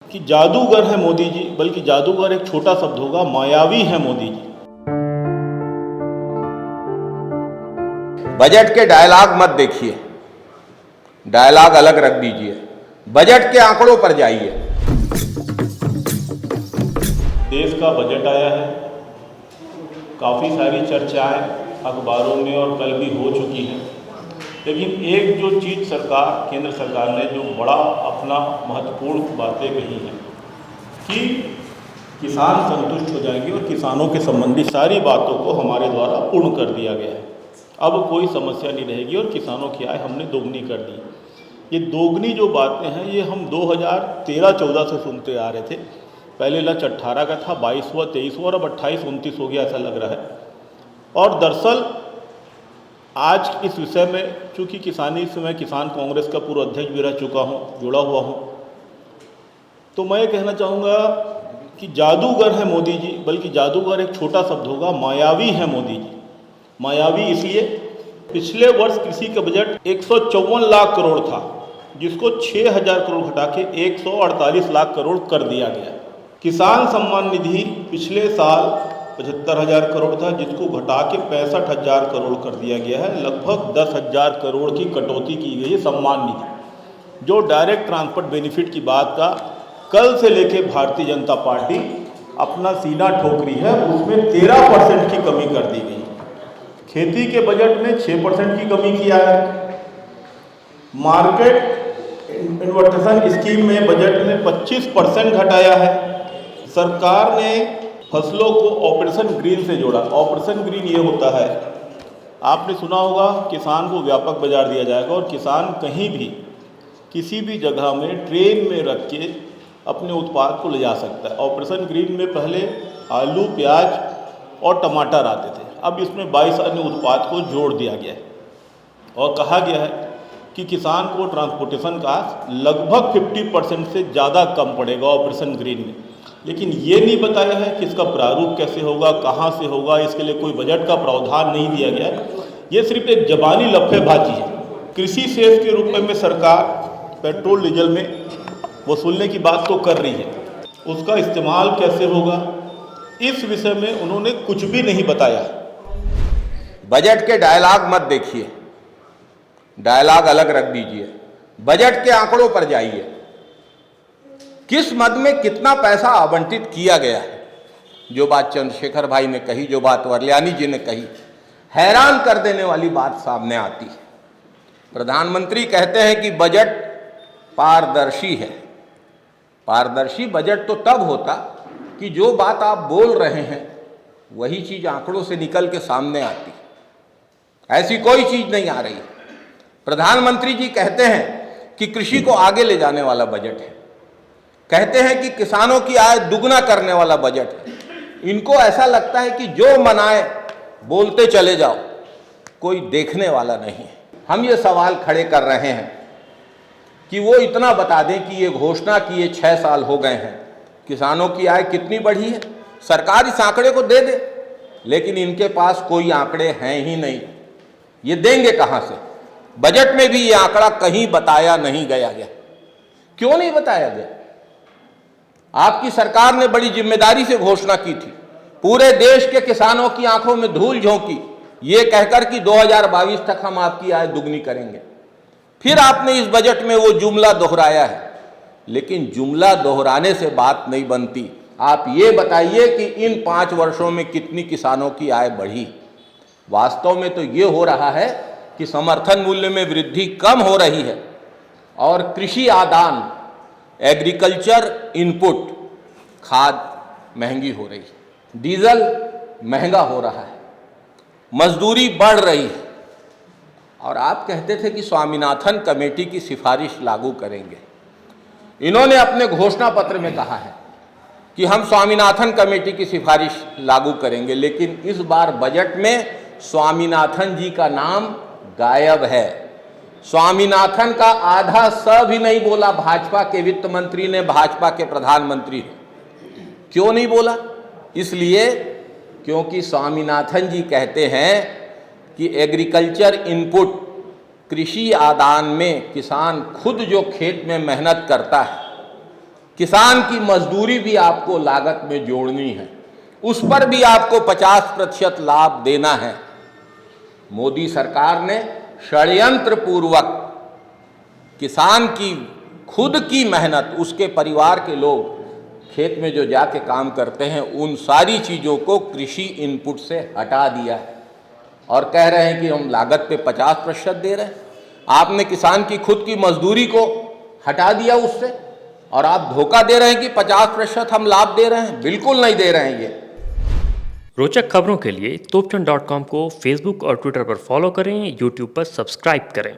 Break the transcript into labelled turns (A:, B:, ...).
A: कि जादूगर है मोदी जी, बल्कि जादूगर एक छोटा शब्द होगा, मायावी है मोदी जी।
B: बजट के डायलॉग मत देखिए, डायलॉग अलग रख दीजिए, बजट के आंकड़ों पर जाइए।
A: देश का बजट आया है, काफ़ी सारी चर्चाएं अखबारों में और कल भी हो चुकी हैं, लेकिन एक जो चीज़ सरकार, केंद्र सरकार ने जो बड़ा अपना महत्वपूर्ण बातें कही हैं कि किसान संतुष्ट हो जाएंगे और किसानों के संबंधी सारी बातों को हमारे द्वारा पूर्ण कर दिया गया है। अब कोई समस्या नहीं रहेगी और किसानों की आय हमने दोगुनी कर दी। ये दोगुनी जो बातें हैं ये हम 2013-14 से सुनते आ रहे थे। पहले लक्ष्य 18 का था, 22 हुआ, 23 हुआ और अब 28-29 हो गया ऐसा लग रहा है। और दरअसल आज इस विषय में, चूँकि किसानी से मैं किसान कांग्रेस का पूर्व अध्यक्ष भी रह चुका हूँ, जुड़ा हुआ हूँ, तो मैं ये कहना चाहूँगा कि जादूगर है मोदी जी, बल्कि जादूगर एक छोटा शब्द होगा, मायावी है मोदी जी। मायावी इसलिए, पिछले वर्ष कृषि का बजट 154 लाख करोड़ था, जिसको 6000 करोड़ घटा के 148 लाख करोड़ कर दिया गया। किसान सम्मान निधि पिछले साल 75,000 करोड़ था, जिसको घटा के 65,000 करोड़ कर दिया गया है। लगभग 10,000 करोड़ की कटौती की गई है सम्मान निधि। जो डायरेक्ट ट्रांसपोर्ट बेनिफिट की बात का कल से लेके भारतीय जनता पार्टी अपना सीना ठोक रही है, उसमें 13% की कमी कर दी गई। खेती के बजट में 6% की कमी किया है। मार्केट इन्वर्टेशन स्कीम में बजट में 25% घटाया है। सरकार ने फसलों को ऑपरेशन ग्रीन से जोड़ा। ऑपरेशन ग्रीन ये होता है, आपने सुना होगा, किसान को व्यापक बाजार दिया जाएगा और किसान कहीं भी किसी भी जगह में ट्रेन में रख के अपने उत्पाद को ले जा सकता है। ऑपरेशन ग्रीन में पहले आलू, प्याज और टमाटर आते थे, अब इसमें 22 अन्य उत्पाद को जोड़ दिया गया है और कहा गया है कि किसान को ट्रांसपोर्टेशन का लगभग 50% से ज़्यादा कम पड़ेगा ऑपरेशन ग्रीन में। लेकिन ये नहीं बताया है कि इसका प्रारूप कैसे होगा, कहाँ से होगा, इसके लिए कोई बजट का प्रावधान नहीं दिया गया है। ये सिर्फ एक जबानी लफेबाजी है। कृषि सेस के रूप में सरकार पेट्रोल डीजल में वसूलने की बात तो कर रही है, उसका इस्तेमाल कैसे होगा इस विषय में उन्होंने कुछ भी नहीं बताया।
B: बजट के डायलॉग मत देखिए, डायलॉग अलग रख दीजिए, बजट के आंकड़ों पर जाइए। किस मद में कितना पैसा आवंटित किया गया है, जो बात चंद्रशेखर भाई ने कही, जो बात वर्ल्यानी जी ने कही, हैरान कर देने वाली बात सामने आती है। प्रधानमंत्री कहते हैं कि बजट पारदर्शी है। पारदर्शी बजट तो तब होता कि जो बात आप बोल रहे हैं वही चीज आंकड़ों से निकल के सामने आती। ऐसी कोई चीज नहीं आ रही। प्रधानमंत्री जी कहते हैं कि कृषि को आगे ले जाने वाला बजट है, कहते हैं कि किसानों की आय दुगना करने वाला बजट है। इनको ऐसा लगता है कि जो मनाए बोलते चले जाओ, कोई देखने वाला नहीं है। हम ये सवाल खड़े कर रहे हैं कि वो इतना बता दें कि ये घोषणा किए 6 साल हो गए हैं, किसानों की आय कितनी बढ़ी है, सरकार इस आंकड़े को दे दे, लेकिन इनके पास कोई आंकड़े हैं ही नहीं। ये देंगे कहां से? बजट में भी ये आंकड़ा कहीं बताया नहीं गया। क्यों नहीं बताया गया? आपकी सरकार ने बड़ी जिम्मेदारी से घोषणा की थी, पूरे देश के किसानों की आंखों में धूल झोंकी, ये कहकर कि 2022 तक हम आपकी आय दुगनी करेंगे। फिर आपने इस बजट में वो जुमला दोहराया है, लेकिन जुमला दोहराने से बात नहीं बनती। आप ये बताइए कि इन 5 वर्षों में कितनी किसानों की आय बढ़ी। वास्तव में तो ये हो रहा है कि समर्थन मूल्य में वृद्धि कम हो रही है और कृषि आदान, एग्रीकल्चर इनपुट, खाद महंगी हो रही है, डीजल महंगा हो रहा है, मजदूरी बढ़ रही है। और आप कहते थे कि स्वामीनाथन कमेटी की सिफारिश लागू करेंगे। इन्होंने अपने घोषणा पत्र में कहा है कि हम स्वामीनाथन कमेटी की सिफारिश लागू करेंगे, लेकिन इस बार बजट में स्वामीनाथन जी का नाम गायब है। स्वामीनाथन का आधा स भी नहीं बोला भाजपा के वित्त मंत्री ने, भाजपा के प्रधानमंत्री ने। क्यों नहीं बोला? इसलिए क्योंकि स्वामीनाथन जी कहते हैं कि एग्रीकल्चर इनपुट, कृषि आदान में किसान खुद जो खेत में मेहनत करता है, किसान की मजदूरी भी आपको लागत में जोड़नी है, उस पर भी आपको 50% लाभ देना है। मोदी सरकार ने षड्यंत्र पूर्वक किसान की खुद की मेहनत, उसके परिवार के लोग खेत में जो जाके काम करते हैं, उन सारी चीज़ों को कृषि इनपुट से हटा दिया है और कह रहे हैं कि हम लागत पे 50% दे रहे हैं। आपने किसान की खुद की मजदूरी को हटा दिया उससे और आप धोखा दे रहे हैं कि 50% हम लाभ दे रहे हैं। बिल्कुल नहीं दे रहे हैं। ये
C: रोचक खबरों के लिए तोपचंद.com को फेसबुक और ट्विटर पर फॉलो करें, यूट्यूब पर सब्सक्राइब करें।